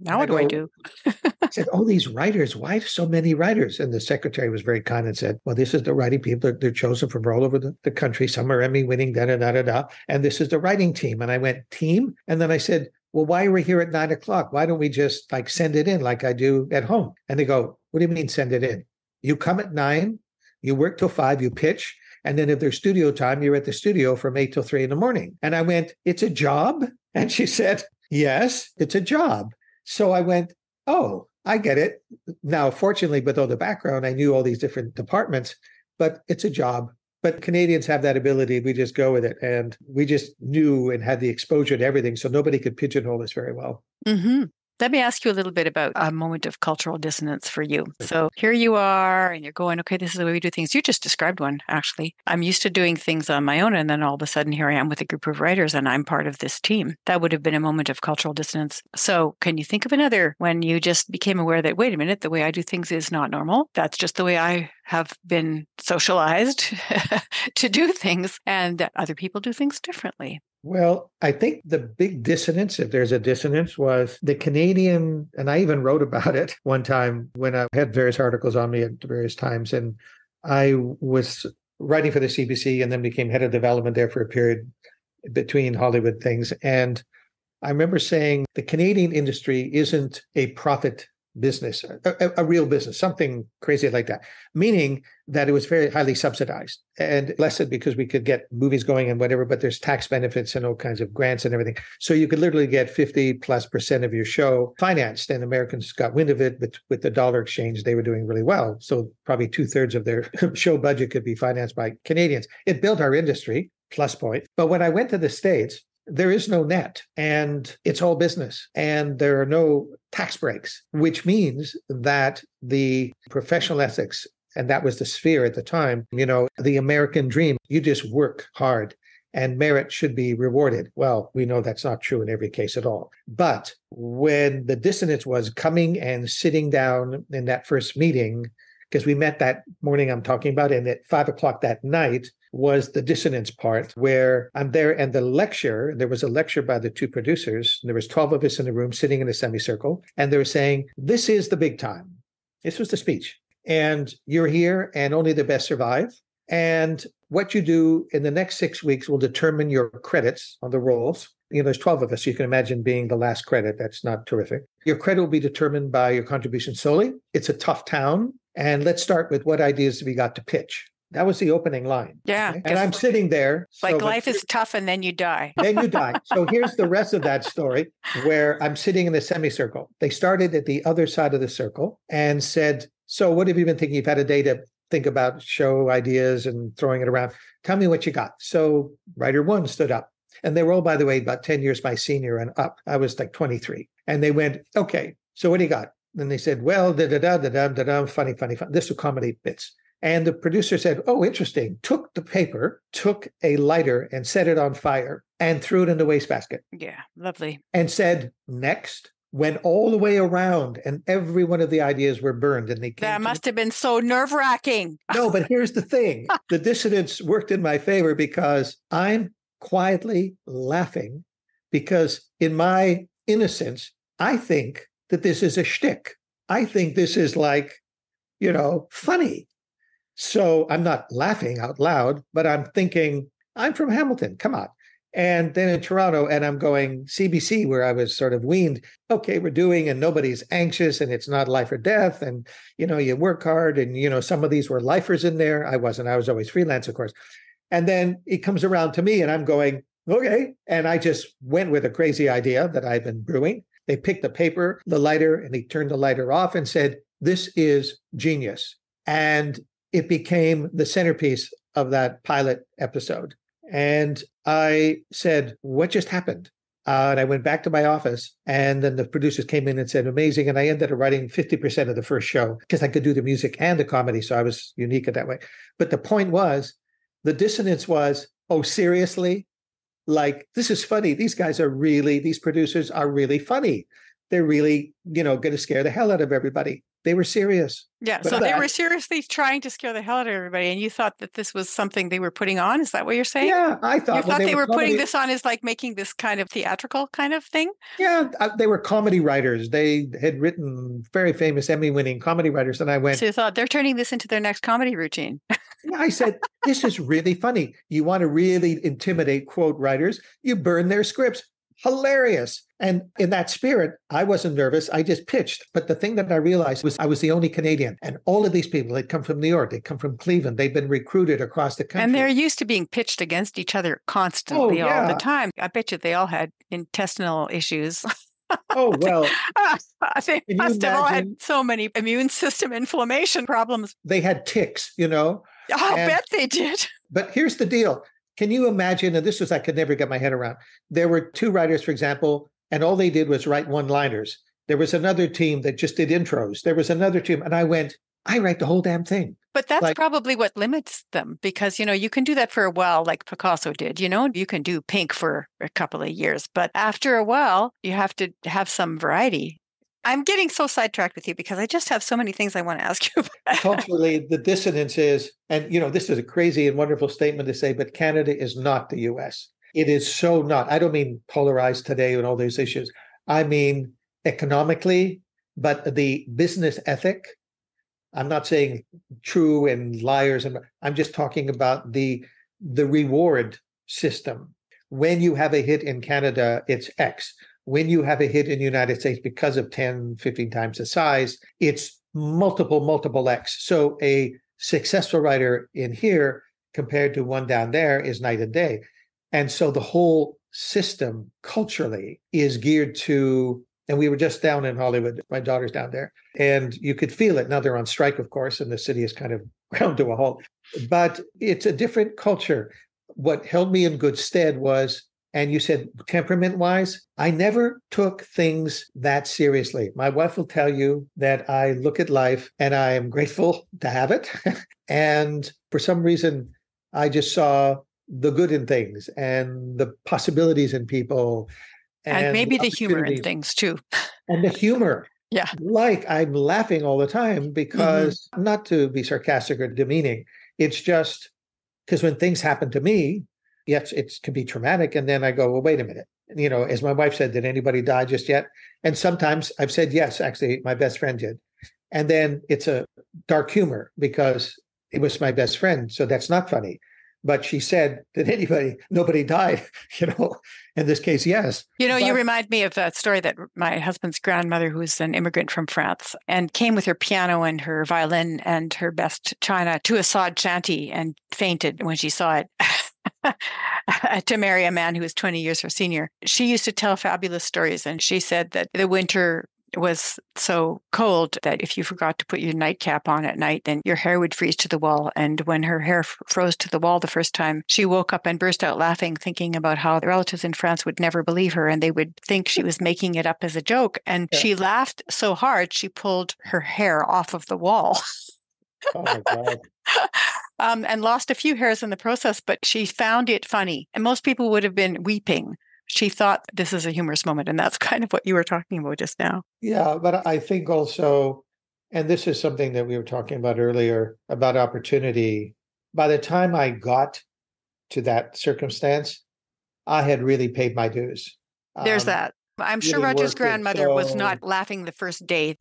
now what do I do? I said, oh, these writers, why so many writers? And the secretary was very kind and said, well, this is the writing people. They're chosen from all over the country. Some are Emmy winning, da-da-da-da-da. And this is the writing team. And I went, team? And then I said, well, why are we here at 9:00? Why don't we just send it in like I do at home? And they go, what do you mean send it in? You come at 9, you work till 5, you pitch. And then if there's studio time, you're at the studio from 8 till 3 a.m. And I went, it's a job? And she said, yes, it's a job. So I went, oh, I get it. Now, fortunately, with all the background, I knew all these different departments, but it's a job. But Canadians have that ability. We just go with it. And we just knew and had the exposure to everything. So nobody could pigeonhole us very well. Mm-hmm. Let me ask you a little bit about a moment of cultural dissonance for you. So here you are, and you're going, okay, this is the way we do things. You just described one, actually. I'm used to doing things on my own, and then all of a sudden, here I am with a group of writers, and I'm part of this team. That would have been a moment of cultural dissonance. So can you think of another when you just became aware that, wait a minute, the way I do things is not normal? That's just the way I have been socialized to do things, and that other people do things differently. Well, I think the big dissonance, if there's a dissonance, was the Canadian, and I even wrote about it one time when I had various articles on me at various times. And I was writing for the CBC and then became head of development there for a period between Hollywood things. And I remember saying the Canadian industry isn't a profit business, a real business, something crazy like that, meaning that it was very highly subsidized and blessed because we could get movies going and whatever, but there's tax benefits and all kinds of grants and everything. So you could literally get 50+% of your show financed, and Americans got wind of it. But with the dollar exchange, they were doing really well. So probably 2/3 of their show budget could be financed by Canadians. It built our industry, plus point. But when I went to the States, there is no net, and it's all business, and there are no tax breaks, which means that the professional ethics, and that was the sphere at the time, the American dream, you just work hard and merit should be rewarded. Well, we know that's not true in every case at all. But when the dissonance was coming and sitting down in that first meeting, because we met that morning I'm talking about, and at 5:00 that night, was the dissonance part where I'm there, and there was a lecture by the two producers. There was 12 of us in the room sitting in a semicircle, and they were saying, this is the big time. This was the speech. And you're here and only the best survive. And what you do in the next 6 weeks will determine your credits on the rolls. There's 12 of us. You can imagine being the last credit. That's not terrific. Your credit will be determined by your contribution solely. It's a tough town. And let's start with what ideas we got to pitch. That was the opening line. Yeah. Okay? And I'm sitting there. Like life is tough and then you die. Then you die. So here's the rest of that story where I'm sitting in the semicircle. They started at the other side of the circle and said, so what have you been thinking? You've had a day to think about show ideas and throwing it around. Tell me what you got. So writer one stood up. And they were all, by the way, about 10 years my senior and up. I was like 23. And they went, okay, so what do you got? And they said, well, da-da-da, funny. This was comedy bits. And the producer said, oh, interesting. Took the paper, took a lighter and set it on fire and threw it in the wastebasket. Yeah, lovely. And said, next, went all the way around and every one of the ideas were burned. And they came That must have been so nerve-wracking. No, but here's the thing. The dissonance worked in my favor because I'm quietly laughing because in my innocence, I think that this is a shtick. I think this is like, funny. So I'm not laughing out loud, but I'm thinking, I'm from Hamilton, come on. And then in Toronto, and I'm going CBC, where I was sort of weaned. Okay, we're doing, and nobody's anxious, and it's not life or death. And, you work hard, and, some of these were lifers in there. I wasn't. I was always freelance, of course. And then it comes around to me, and I'm going, okay. And I just went with a crazy idea that I've been brewing. They picked the paper, the lighter, and he turned the lighter off and said, this is genius. And it became the centerpiece of that pilot episode. And I said, what just happened? And I went back to my office, and then the producers came in and said, amazing. And I ended up writing 50% of the first show because I could do the music and the comedy. So I was unique in that way. But the point was, the dissonance was, oh, seriously? Like, this is funny. These producers are really funny. They're really, going to scare the hell out of everybody. They were serious. Yeah. So they were seriously trying to scare the hell out of everybody. And you thought that this was something they were putting on? Is that what you're saying? Yeah, I thought. You thought they were putting this on as like making this kind of theatrical kind of thing? Yeah, they were comedy writers. They had written very famous Emmy-winning comedy writers. And I went. So you thought they're turning this into their next comedy routine. I said, this is really funny. You want to really intimidate quote writers? You burn their scripts. Hilarious. And in that spirit, I wasn't nervous. I just pitched. But the thing that I realized was I was the only Canadian. And all of these people, they'd come from New York. They'd come from Cleveland. They'd been recruited across the country. And they're used to being pitched against each other constantly all the time. I bet you they all had intestinal issues. Oh, well. They must have all had so many immune system inflammation problems. They had tics, I'll bet they did. But here's the deal. Can you imagine, and this was I could never get my head around. There were two writers, for example, and all they did was write one-liners. There was another team that just did intros. There was another team, and I went, I write the whole damn thing. But that's probably what limits them because, you can do that for a while, like Picasso did, you can do pink for a couple of years, but after a while, you have to have some variety. I'm getting so sidetracked with you because I just have so many things I want to ask you about. Culturally, the dissonance is, and this is a crazy and wonderful statement to say, but Canada is not the US. It is so not. I don't mean polarized today and all these issues. I mean economically, but the business ethic, I'm not saying true and liars, and I'm just talking about the reward system. When you have a hit in Canada, it's X. When you have a hit in the United States because of 10, 15 times the size, it's multiple X. So a successful writer in here compared to one down there is night and day. And so the whole system culturally is geared to, and we were just down in Hollywood, my daughter's down there, and you could feel it. Now they're on strike, of course, and the city is kind of ground to a halt, but it's a different culture. What held me in good stead was, and you said temperament-wise, I never took things that seriously. My wife will tell you that I look at life and I am grateful to have it. And for some reason, I just saw the good in things and the possibilities in people. And maybe the humor in things too. And the humor. Yeah. Like I'm laughing all the time because, not to be sarcastic or demeaning, it's just because when things happen to me, yes, it can be traumatic. And then I go, well, wait a minute. As my wife said, did anybody die just yet? And sometimes I've said, yes, actually, my best friend did. And then it's a dark humor because it was my best friend. So that's not funny. But she said, nobody died, in this case, yes. You remind me of a story that my husband's grandmother, who's an immigrant from France, and came with her piano and her violin and her best china to a sod shanty and fainted when she saw it. To marry a man who was 20 years her senior. She used to tell fabulous stories, and she said that the winter was so cold that if you forgot to put your nightcap on at night, then your hair would freeze to the wall. And when her hair froze to the wall the first time, she woke up and burst out laughing, thinking about how the relatives in France would never believe her and they would think she was making it up as a joke. And she laughed so hard, she pulled her hair off of the wall. Oh my God. And lost a few hairs in the process, but she found it funny. And most people would have been weeping. She thought this is a humorous moment. And that's kind of what you were talking about just now. Yeah, but I think also, and this is something that we were talking about earlier about opportunity. By the time I got to that circumstance, I had really paid my dues. There's that. I'm sure Roger's grandmother was not laughing the first day.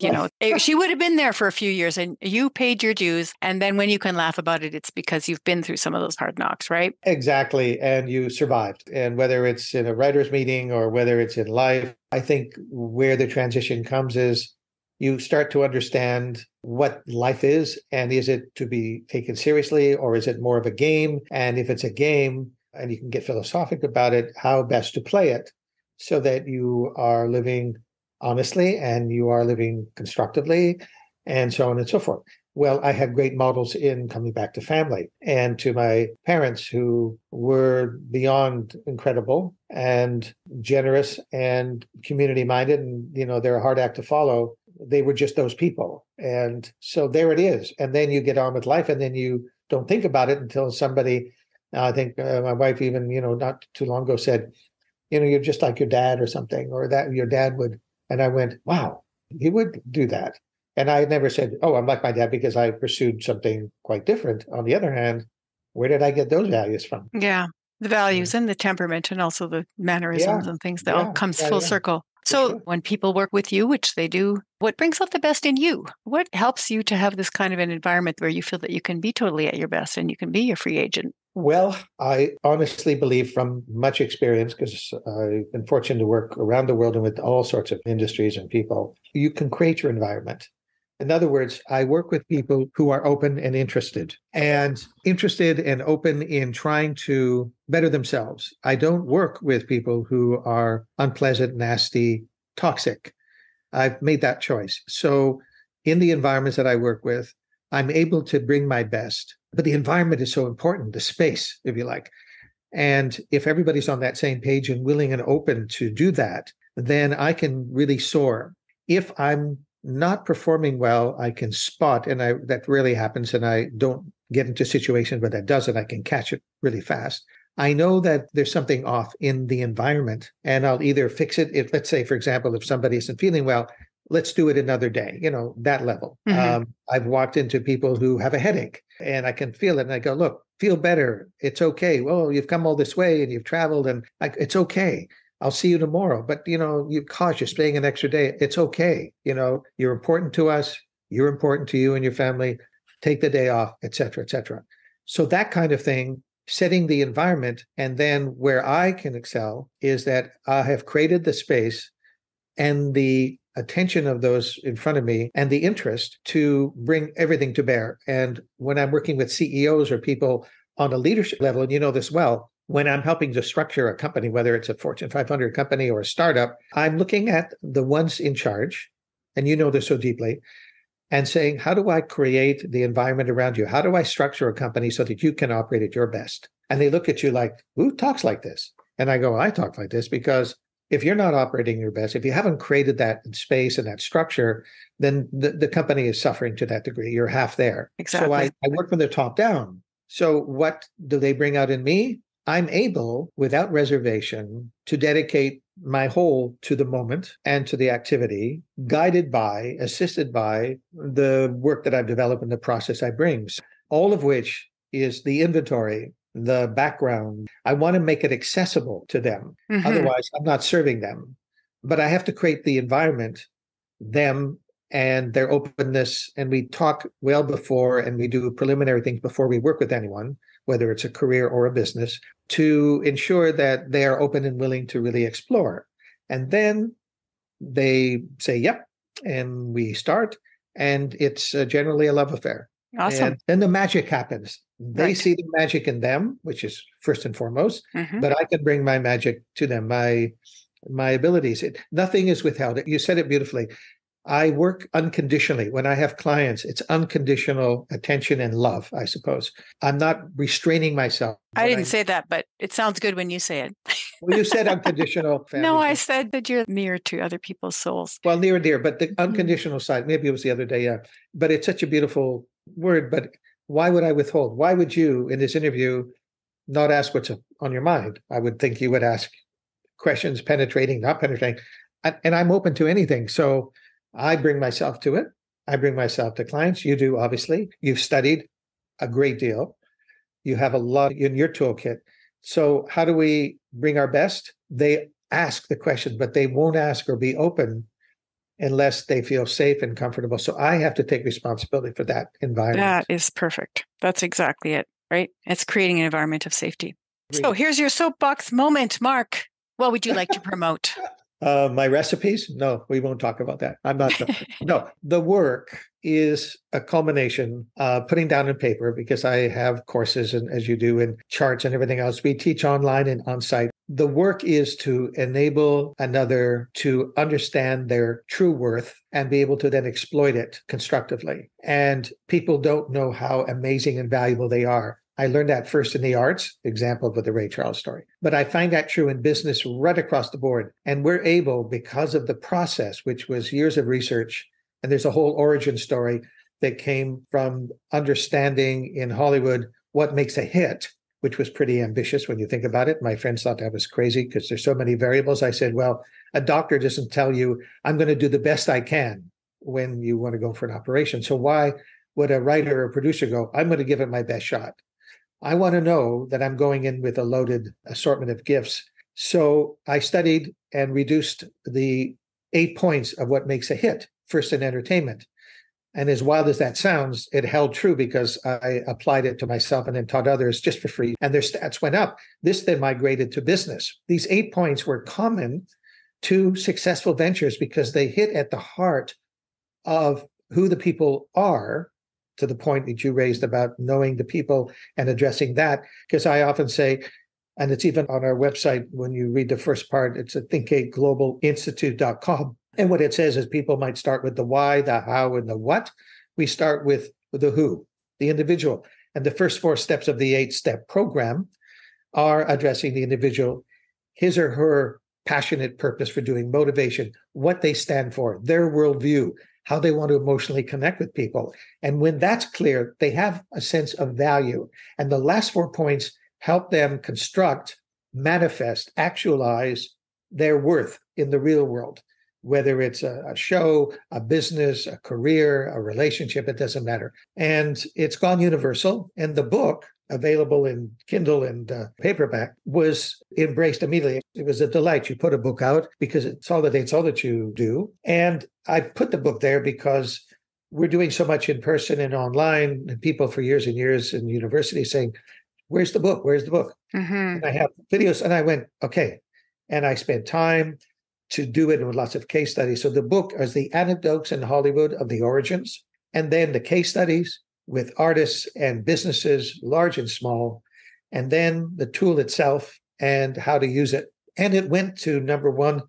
She would have been there for a few years and you paid your dues. And then when you can laugh about it, it's because you've been through some of those hard knocks, right? Exactly. And you survived. And whether it's in a writer's meeting or whether it's in life, I think where the transition comes is you start to understand what life is. And is it to be taken seriously or is it more of a game? And if it's a game and you can get philosophical about it, how best to play it, so that you are living honestly and you are living constructively and so on and so forth. Well, I had great models in coming back to family and to my parents who were beyond incredible and generous and community-minded. And, they're a hard act to follow. They were just those people. And so there it is. And then you get on with life and then you don't think about it until somebody, I think my wife even, not too long ago said, you're just like your dad or something, or that your dad would. And I went, wow, he would do that. And I never said, oh, I'm like my dad because I pursued something quite different. On the other hand, where did I get those values from? Yeah, the values and the temperament and also the mannerisms and things that all comes full circle. So when people work with you, which they do, what brings out the best in you? What helps you to have this kind of an environment where you feel that you can be totally at your best and you can be a free agent? Well, I honestly believe from much experience, because I've been fortunate to work around the world and with all sorts of industries and people, you can create your environment. In other words, I work with people who are open and interested and open in trying to better themselves. I don't work with people who are unpleasant, nasty, toxic. I've made that choice. So in the environments that I work with, I'm able to bring my best. But the environment is so important, the space, if you like. And if everybody's on that same page and willing and open to do that, then I can really soar. If I'm not performing well, I can spot, and that really happens, and I don't get into situations where that doesn't. I can catch it really fast. I know that there's something off in the environment, and I'll either fix it. If, let's say, for example, if somebody isn't feeling well, let's do it another day, that level. I've walked into people who have a headache and I can feel it. And I go, look, feel better. It's okay. Well, you've come all this way and you've traveled and it's okay. I'll see you tomorrow. But, you're staying an extra day. It's okay. You're important to us. You're important to you and your family. Take the day off, et cetera, et cetera. So that kind of thing, setting the environment. And then where I can excel is that I have created the space and the attention of those in front of me and the interest to bring everything to bear. And when I'm working with CEOs or people on a leadership level, and you know this well, when I'm helping to structure a company, whether it's a Fortune 500 company or a startup, I'm looking at the ones in charge, and you know this so deeply, and saying, how do I create the environment around you? How do I structure a company so that you can operate at your best? And they look at you like, who talks like this? And I go, I talk like this because if you're not operating your best, if you haven't created that space and that structure, then the company is suffering to that degree. You're half there. Exactly. So I work from the top down. So what do they bring out in me? I'm able, without reservation, to dedicate my whole to the moment and to the activity, guided by, assisted by the work that I've developed and the process I bring. All of which is the inventory, the background. I want to make it accessible to them. Otherwise, I'm not serving them. But I have to create the environment, them and their openness. And we talk well before, and we do preliminary things before we work with anyone, whether it's a career or a business, to ensure that they are open and willing to really explore. And then they say, yep, and we start. And it's generally a love affair. Awesome. And then the magic happens. They see the magic in them, which is first and foremost, but I can bring my magic to them, my abilities. Nothing is withheld. You said it beautifully. I work unconditionally. When I have clients, it's unconditional attention and love, I suppose. I'm not restraining myself. I didn't say that, but it sounds good when you say it. Well, you said unconditional. No, I said that you're near to other people's souls. Well, near and dear, but the unconditional side, maybe it was the other day, yeah. But it's such a beautiful word. But why would I withhold? Why would you, in this interview, not ask what's on your mind? I would think you would ask questions, penetrating, not penetrating. And I'm open to anything. So I bring myself to it. I bring myself to clients. You do, obviously. You've studied a great deal. You have a lot in your toolkit. So how do we bring our best? They ask the question, but they won't ask or be open unless they feel safe and comfortable. So I have to take responsibility for that environment. That is perfect. That's exactly it, right? It's creating an environment of safety. So here's your soapbox moment, Mark. What would you like to promote? My recipes? No, we won't talk about that. I'm not. No, the work is a culmination, putting down on paper, because I have courses, and as you do, and charts and everything else. We teach online and on site. The work is to enable another to understand their true worth and be able to then exploit it constructively. And people don't know how amazing and valuable they are. I learned that first in the arts, example with the Ray Charles story. But I find that true in business right across the board. And we're able, because of the process, which was years of research, and there's a whole origin story that came from understanding in Hollywood what makes a hit, which was pretty ambitious when you think about it. My friends thought that was crazy because there's so many variables. I said, well, a doctor doesn't tell you, I'm going to do the best I can when you want to go for an operation. So why would a writer or a producer go, I'm going to give it my best shot? I want to know that I'm going in with a loaded assortment of gifts. So I studied and reduced the 8 points of what makes a hit, first in entertainment. And as wild as that sounds, it held true because I applied it to myself and then taught others just for free. And their stats went up. This then migrated to business. These 8 points were common to successful ventures because they hit at the heart of who the people are, to the point that you raised about knowing the people and addressing that. Because I often say, and it's even on our website, when you read the first part, it's at Think8 Global Institute.com. And what it says is people might start with the why, the how, and the what. We start with the who, the individual. And the first 4 steps of the 8-step program are addressing the individual, his or her passionate purpose for doing, motivation, what they stand for, their worldview, how they want to emotionally connect with people. And when that's clear, they have a sense of value. And the last 4 points help them construct, manifest, actualize their worth in the real world, whether it's a show, a business, a career, a relationship, it doesn't matter. And it's gone universal. And the book, available in Kindle and paperback, was embraced immediately. It was a delight. You put a book out because it consolidates all that you do. And I put the book there because we're doing so much in person and online, and people for years and years in university saying, where's the book? Where's the book? Mm-hmm. And I have videos, and I went, okay. And I spent time to do it with lots of case studies. So the book is the anecdotes in Hollywood of the origins, and then the case studies with artists and businesses, large and small, and then the tool itself and how to use it. And it went to number 1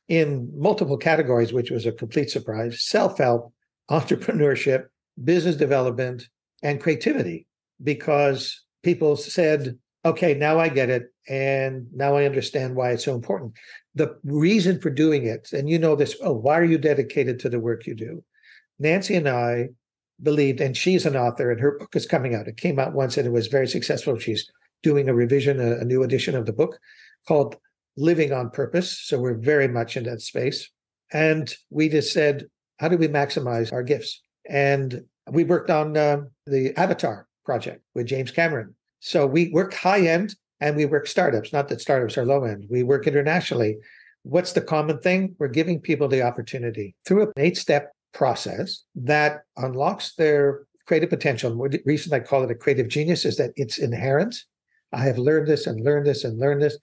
in multiple categories, which was a complete surprise: self-help, entrepreneurship, business development, and creativity, because people said, okay, now I get it. And now I understand why it's so important. The reason for doing it, and you know this, why are you dedicated to the work you do? Nancy and I believed, and she's an author, and her book is coming out. It came out once and it was very successful. She's doing a revision, a new edition of the book called Living on Purpose. So we're very much in that space. And we just said, how do we maximize our gifts? And we worked on the Avatar project with James Cameron. So we work high end and we work startups, not that startups are low end. We work internationally. What's the common thing? We're giving people the opportunity through an 8-step process that unlocks their creative potential. The reason I call it a creative genius is that it's inherent. I have learned this and learned this and learned this,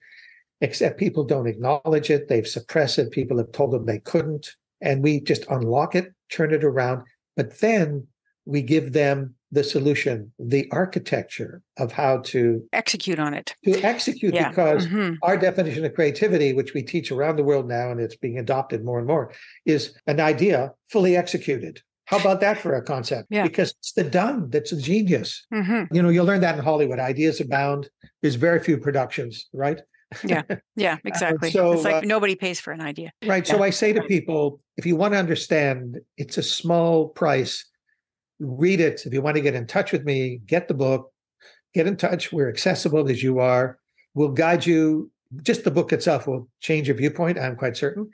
except people don't acknowledge it. They've suppressed it. People have told them they couldn't. And we just unlock it, turn it around. But then we give them the solution, the architecture of how to execute on it. Because our definition of creativity, which we teach around the world now, and it's being adopted more and more, is an idea fully executed. How about that for a concept? Yeah. Because it's the done that's a genius. Mm-hmm. You know, you'll learn that in Hollywood. Ideas abound. There's very few productions, right? Yeah, exactly. So, it's like nobody pays for an idea. Right. Yeah. So I say to people, if you want to understand, it's a small price. Read it. If you want to get in touch with me, get the book, get in touch. We're accessible as you are. We'll guide you. Just the book itself will change your viewpoint, I'm quite certain.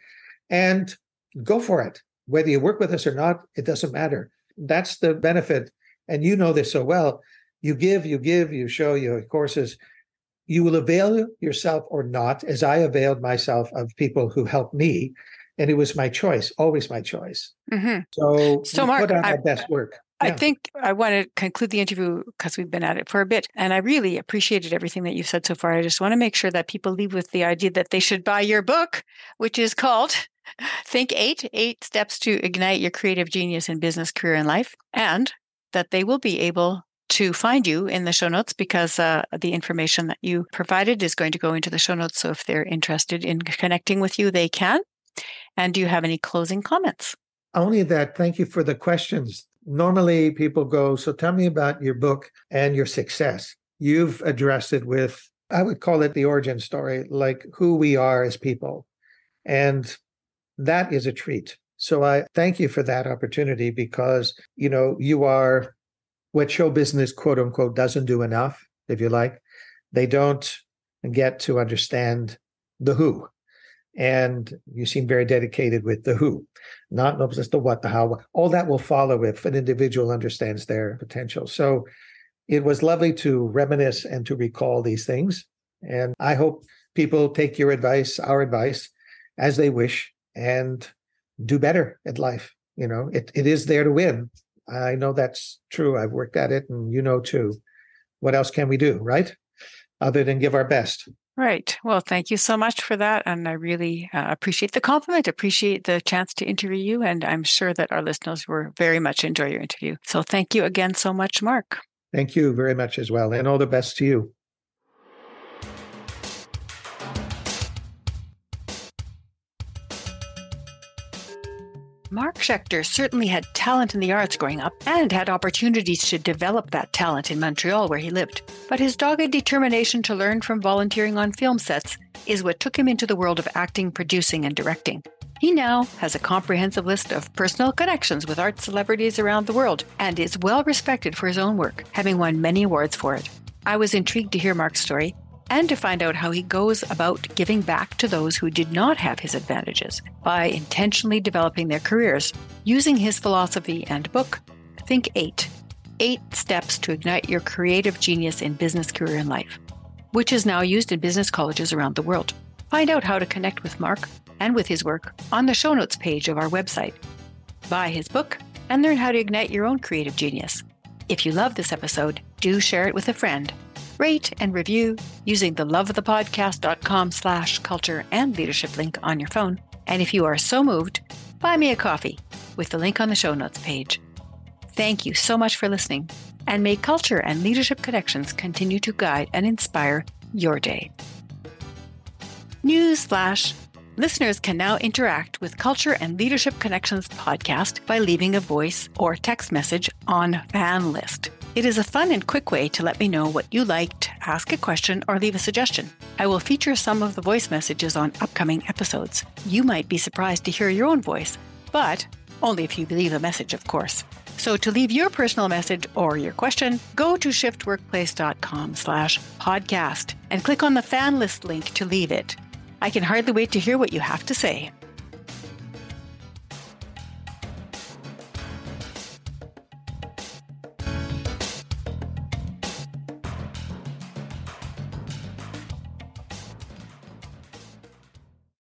And go for it. Whether you work with us or not, it doesn't matter. That's the benefit. And you know this so well. You give, you show your courses. You will avail yourself or not, as I availed myself of people who helped me. And it was my choice, always my choice. Mm-hmm. So Mark, put out my best work. I think I want to conclude the interview because we've been at it for a bit. And I really appreciated everything that you've said so far. I just want to make sure that people leave with the idea that they should buy your book, which is called Think8, 8 Steps to Ignite Your Creative Genius in Business, Career, and Life. And that they will be able to find you in the show notes because the information that you provided is going to go into the show notes. So if they're interested in connecting with you, they can. And do you have any closing comments? Only that. Thank you for the questions. Normally people go, so tell me about your book and your success. You've addressed it with, I would call it the origin story, like who we are as people. And that is a treat. So I thank you for that opportunity because, you know, you are what show business, quote unquote, doesn't do enough, if you like. They don't get to understand the who. And you seem very dedicated with the who, not just the what, the how. All that will follow if an individual understands their potential. So it was lovely to reminisce and to recall these things. And I hope people take your advice, our advice, as they wish, and do better at life. You know, it is there to win. I know that's true. I've worked at it, and you know too. What else can we do, right? Other than give our best. Right. Well, thank you so much for that. And I really appreciate the compliment, appreciate the chance to interview you. And I'm sure that our listeners will very much enjoy your interview. So thank you again so much, Mark. Thank you very much as well. And all the best to you. Mark Shekter certainly had talent in the arts growing up and had opportunities to develop that talent in Montreal where he lived. But his dogged determination to learn from volunteering on film sets is what took him into the world of acting, producing, and directing. He now has a comprehensive list of personal connections with art celebrities around the world and is well respected for his own work, having won many awards for it. I was intrigued to hear Mark's story and to find out how he goes about giving back to those who did not have his advantages by intentionally developing their careers, using his philosophy and book, Think8, 8 Steps to Ignite Your Creative Genius in Business, Career, and Life, which is now used in business colleges around the world. Find out how to connect with Mark and with his work on the show notes page of our website. Buy his book and learn how to ignite your own creative genius. If you love this episode, do share it with a friend. Rate and review using the loveofthepodcast.com/culture and leadership link on your phone. And if you are so moved, buy me a coffee with the link on the show notes page. Thank you so much for listening, and may culture and leadership connections continue to guide and inspire your day. Newsflash. Listeners can now interact with Culture and Leadership Connections podcast by leaving a voice or text message on Fan List. It is a fun and quick way to let me know what you liked, ask a question, or leave a suggestion. I will feature some of the voice messages on upcoming episodes. You might be surprised to hear your own voice, but only if you leave a message, of course. So to leave your personal message or your question, go to shiftworkplace.com/podcast and click on the Fan List link to leave it. I can hardly wait to hear what you have to say.